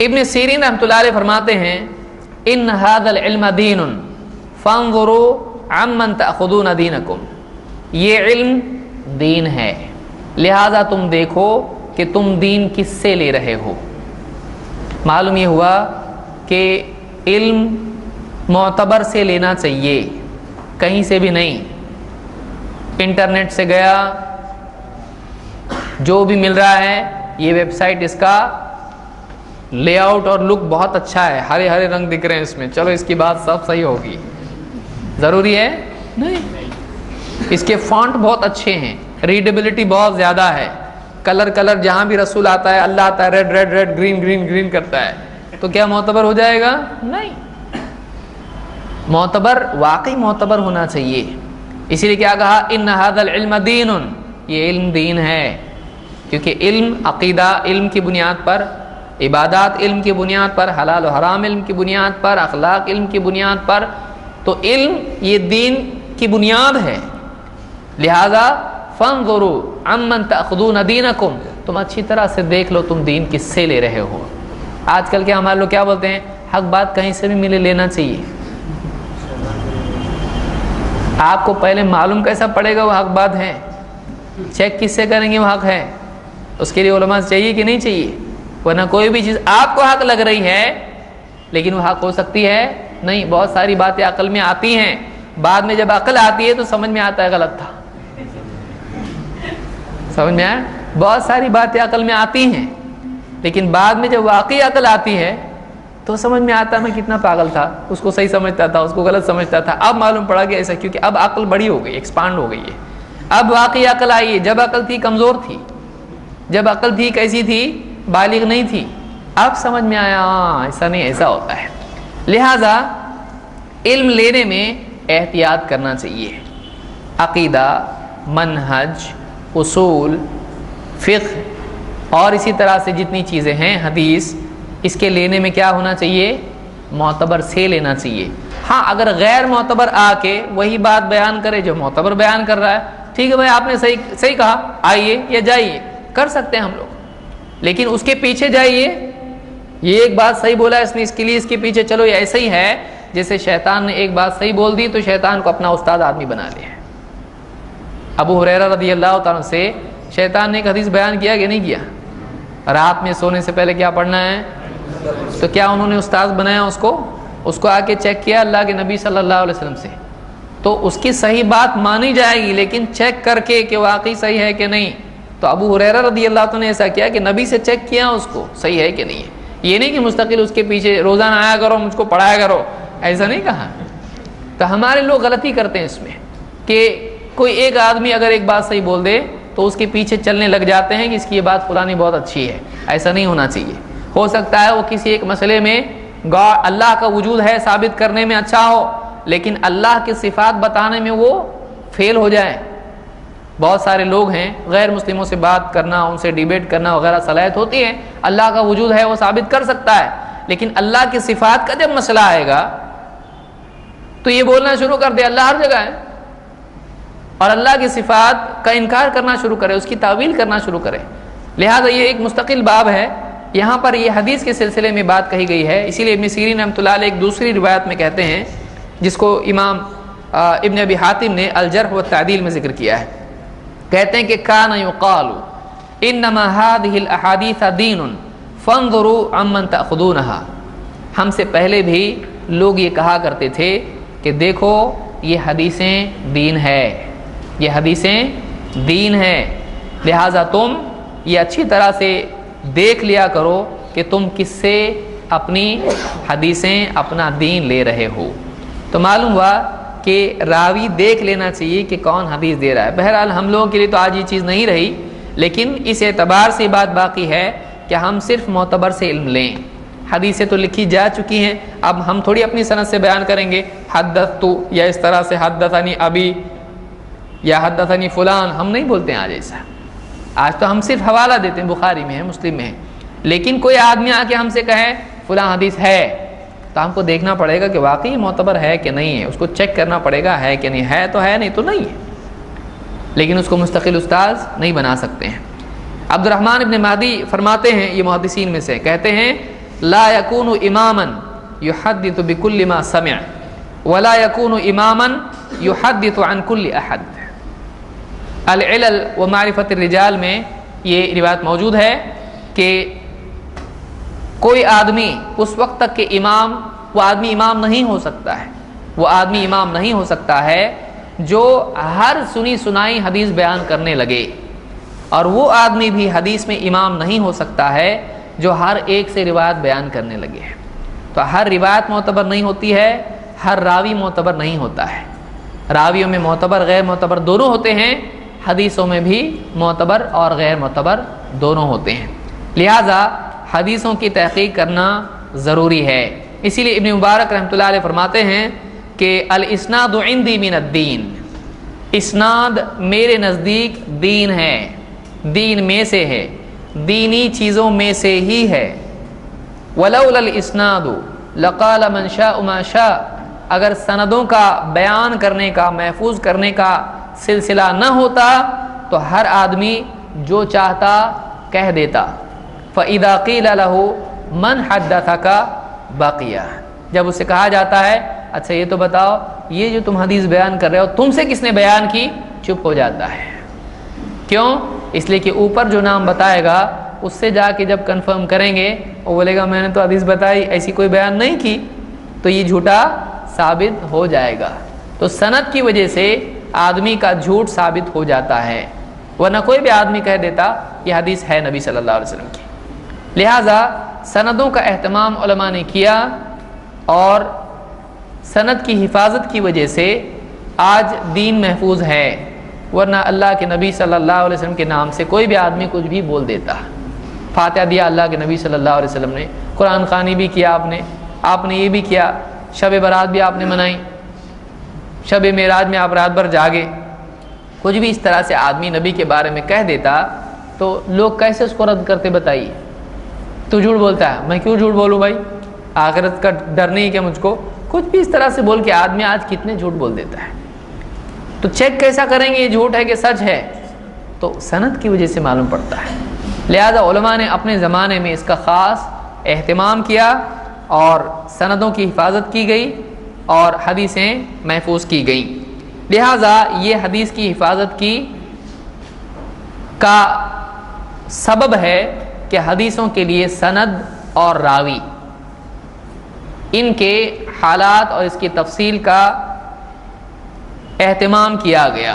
ابن سیرین رحمۃ اللہ علیہ فرماتے ہیں ان ھذا العلم دین فانظروا عمن تأخذون دینکم، یہ علم دین ہے، لہذا تم دیکھو کہ تم دین کس سے لے رہے ہو۔ معلوم یہ ہوا کہ علم معتبر سے لینا چاہیے، کہیں سے بھی نہیں۔ انٹرنیٹ سے گیا، جو بھی مل رہا ہے، یہ ویب سائٹ اس کا لے آؤٹ اور لک بہت اچھا ہے، ہرے ہرے رنگ دکھ رہے ہیں اس میں، چلو اس کی بات سب صحیح ہوگی، ضروری ہے نہیں۔ اس کے فونٹ بہت اچھے ہیں، ریڈیبلٹی بہت زیادہ ہے، کلر جہاں بھی رسول آتا ہے، اللہ آتا ہے، ریڈ گرین کرتا ہے، تو کیا معتبر ہو جائے گا؟ نہیں۔ معتبر، واقعی معتبر ہونا چاہیے۔ اسی لیے کیا کہا؟ ان ھذا العلم دین، یہ علم دین ہے، کیونکہ علم عقیدہ علم کی بنیاد پر، عبادات علم کی بنیاد پر، حلال و حرام علم کی بنیاد پر، اخلاق علم کی بنیاد پر، تو علم یہ دین کی بنیاد ہے۔ لہذا فانظروا عمن تأخذون دینکم، تم اچھی طرح سے دیکھ لو تم دین کس سے لے رہے ہو۔ آج کل کے ہمارے لوگ کیا بولتے ہیں؟ حق بات کہیں سے بھی ملے لینا چاہیے۔ آپ کو پہلے معلوم کیسا پڑے گا وہ حق بات ہے؟ چیک کس سے کریں گے وہ حق ہے؟ اس کے لیے علماء چاہیے کہ نہیں چاہیے؟ ورنہ کوئی بھی چیز آپ کو حق لگ رہی ہے لیکن وہ حق ہو سکتی ہے نہیں۔ بہت ساری باتیں عقل میں آتی ہیں، بعد میں جب عقل آتی ہے تو سمجھ میں آتا ہے غلط تھا۔ سمجھ میں آیا؟ بہت ساری باتیں عقل میں آتی ہیں لیکن بعد میں جب واقعی عقل آتی ہے تو سمجھ میں آتا ہے میں کتنا پاگل تھا، اس کو صحیح سمجھتا تھا، اس کو غلط سمجھتا تھا۔ اب معلوم پڑا کہ ایسا، کیونکہ اب عقل بڑی ہو گئی، ایکسپانڈ ہو گئی ہے، اب واقعی عقل آئی ہے۔ جب عقل تھی کمزور تھی، جب عقل تھی کیسی تھی؟ بالغ نہیں تھی۔ اب سمجھ میں آیا ہاں ایسا نہیں، ایسا ہوتا ہے۔ لہذا علم لینے میں احتیاط کرنا چاہیے۔ عقیدہ، منہج، اصول، فقہ اور اسی طرح سے جتنی چیزیں ہیں، حدیث، اس کے لینے میں کیا ہونا چاہیے؟ معتبر سے لینا چاہیے۔ ہاں اگر غیر معتبر آ کے وہی بات بیان کرے جو معتبر بیان کر رہا ہے، ٹھیک ہے بھائی آپ نے صحیح کہا، آئیے یا جائیے، کر سکتے ہیں ہم لوگ، لیکن اس کے پیچھے جائیے، یہ ایک بات صحیح بولا اس نے، اس کے لیے اس کے پیچھے چلو، یہ ایسا ہی ہے جیسے شیطان نے ایک بات صحیح بول دی تو شیطان کو اپنا استاد آدمی بنا لیا۔ ابو ہریرہ رضی اللہ تعالیٰ سے شیطان نے ایک حدیث بیان کیا کہ نہیں کیا؟ رات میں سونے سے پہلے کیا پڑھنا ہے؟ تو کیا انہوں نے استاد بنایا اس کو آ کے چیک کیا اللہ کے نبی صلی اللہ علیہ وسلم سے؟ تو اس کی صحیح بات مانی جائے گی لیکن چیک کر کے کہ واقعی صحیح ہے کہ نہیں۔ تو ابو ہریرہ رضی اللہ عنہ نے ایسا کیا کہ نبی سے چیک کیا اس کو صحیح ہے کہ نہیں ہے۔ یہ نہیں کہ مستقل اس کے پیچھے روزانہ آیا کرو مجھ کو پڑھایا کرو، ایسا نہیں کہا۔ تو ہمارے لوگ غلطی کرتے ہیں اس میں کہ کوئی ایک آدمی اگر ایک بات صحیح بول دے تو اس کے پیچھے چلنے لگ جاتے ہیں کہ اس کی یہ بات فلانی بہت اچھی ہے۔ ایسا نہیں ہونا چاہیے۔ ہو سکتا ہے وہ کسی ایک مسئلے میں اللہ کا وجود ہے ثابت کرنے میں اچھا ہو لیکن اللہ کی صفات بتانے میں وہ فیل ہو جائے۔ بہت سارے لوگ ہیں غیر مسلموں سے بات کرنا، ان سے ڈیبیٹ کرنا وغیرہ صلاحیت ہوتی ہے، اللہ کا وجود ہے وہ ثابت کر سکتا ہے، لیکن اللہ کی صفات کا جب مسئلہ آئے گا تو یہ بولنا شروع کر دے اللہ ہر جگہ ہے، اور اللہ کی صفات کا انکار کرنا شروع کرے، اس کی تعویل کرنا شروع کرے۔ لہذا یہ ایک مستقل باب ہے۔ یہاں پر یہ حدیث کے سلسلے میں بات کہی گئی ہے، اسی لیے ابن سیرین رحمۃ اللہ علیہ ایک دوسری روایت میں کہتے ہیں جس کو امام ابن ابی حاتم نے الجرح والتعدیل میں ذکر کیا ہے، کہتے ہیں کہ کان یقال انما هذه الاحاديث دین فانظروا عمن تاخذونها، ہم سے پہلے بھی لوگ یہ کہا کرتے تھے کہ دیکھو یہ حدیثیں دین ہے، یہ حدیثیں دین ہے، لہذا تم یہ اچھی طرح سے دیکھ لیا کرو کہ تم کس سے اپنی حدیثیں اپنا دین لے رہے ہو۔ تو معلوم ہوا کہ راوی دیکھ لینا چاہیے کہ کون حدیث دے رہا ہے۔ بہرحال ہم لوگوں کے لیے تو آج یہ چیز نہیں رہی، لیکن اس اعتبار سے بات باقی ہے کہ ہم صرف معتبر سے علم لیں۔ حدیثیں تو لکھی جا چکی ہیں، اب ہم تھوڑی اپنی سند سے بیان کریں گے حدثت یا اس طرح سے حدثنی ابی یا حدثنی فلان، ہم نہیں بولتے ہیں آج ایسا۔ آج تو ہم صرف حوالہ دیتے ہیں، بخاری میں ہے، مسلم میں ہے، لیکن کوئی آدمی آ کے ہم سے کہے فلاں حدیث ہے تو ہم کو دیکھنا پڑے گا کہ واقعی معتبر ہے کہ نہیں ہے، اس کو چیک کرنا پڑے گا ہے کہ نہیں ہے، تو ہے نہیں تو نہیں ہے، لیکن اس کو مستقل استاد نہیں بنا سکتے ہیں۔ عبد الرحمن ابن مہدی فرماتے ہیں، یہ محدثین میں سے کہتے ہیں لا یکون اماما یحدث بکل ما سمع ولا یکون اماما یحدث عن کل احد۔ العلل و معرفت الرجال میں یہ روایت موجود ہے کہ کوئی آدمی اس وقت تک کہ وہ آدمی امام نہیں ہو سکتا ہے، وہ آدمی امام نہیں ہو سکتا ہے جو ہر سنی سنائی حدیث بیان کرنے لگے، اور وہ آدمی بھی حدیث میں امام نہیں ہو سکتا ہے جو ہر ایک سے روایت بیان کرنے لگے۔ تو ہر روایت معتبر نہیں ہوتی ہے، ہر راوی معتبر نہیں ہوتا ہے۔ راویوں میں معتبر غیر معتبر دونوں ہوتے ہیں، حدیثوں میں بھی معتبر اور غیر معتبر دونوں ہوتے ہیں، لہذا حدیثوں کی تحقیق کرنا ضروری ہے۔ اسی لیے ابن مبارک رحمۃ اللہ علیہ فرماتے ہیں کہ الاسناد عندی من الدین، اسناد میرے نزدیک دین ہے، دین میں سے ہے، دینی چیزوں میں سے ہی ہے۔ ولولا الاسناد لقال من شاء ما شاء، اگر سندوں کا بیان کرنے کا، محفوظ کرنے کا سلسلہ نہ ہوتا تو ہر آدمی جو چاہتا کہہ دیتا۔ فَإِذَا قِيلَ لَهُ مَنْ حَدَّثَكَ بَقِيَ، جب اسے کہا جاتا ہے اچھا یہ تو بتاؤ یہ جو تم حدیث بیان کر رہے ہو تم سے کس نے بیان کی، چپ ہو جاتا ہے۔ کیوں؟ اس لیے کہ اوپر جو نام بتائے گا اس سے جا کے جب کنفرم کریں گے وہ بولے گا میں نے تو حدیث بتائی، ایسی کوئی بیان نہیں کی، تو یہ جھوٹا ثابت ہو جائے گا۔ تو سند کی وجہ سے آدمی کا جھوٹ ثابت ہو جاتا ہے، ورنہ کوئی بھی آدمی کہہ دیتا یہ حدیث ہے نبی صلی اللہ علیہ وسلم کی۔ لہٰذا سندوں کا اہتمام علماء نے کیا، اور سند کی حفاظت کی وجہ سے آج دین محفوظ ہے، ورنہ اللہ کے نبی صلی اللہ علیہ وسلم کے نام سے کوئی بھی آدمی کچھ بھی بول دیتا۔ فاتحہ دیا اللہ کے نبی صلی اللہ علیہ وسلم نے، قرآن خوانی بھی کیا آپ نے یہ بھی کیا، شب برات بھی آپ نے منائی، شب معراج میں آپ رات بھر جاگے، کچھ بھی اس طرح سے آدمی نبی کے بارے میں کہہ دیتا تو لوگ کیسے اس کو رد کرتے بتائیے؟ تو جھوٹ بولتا ہے، میں کیوں جھوٹ بولوں بھائی، آخرت کا ڈر نہیں کیا مجھ کو؟ کچھ بھی اس طرح سے بول کے آدمی آج کتنے جھوٹ بول دیتا ہے۔ تو چیک کیسا کریں گے یہ جھوٹ ہے کہ سچ ہے؟ تو سند کی وجہ سے معلوم پڑتا ہے۔ لہذا علماء نے اپنے زمانے میں اس کا خاص اہتمام کیا اور سندوں کی حفاظت کی گئی اور حدیثیں محفوظ کی گئیں۔ لہذا یہ حدیث کی حفاظت کا سبب ہے کہ حدیثوں کے لیے سند اور راوی، ان کے حالات اور اس کی تفصیل کا اہتمام کیا گیا۔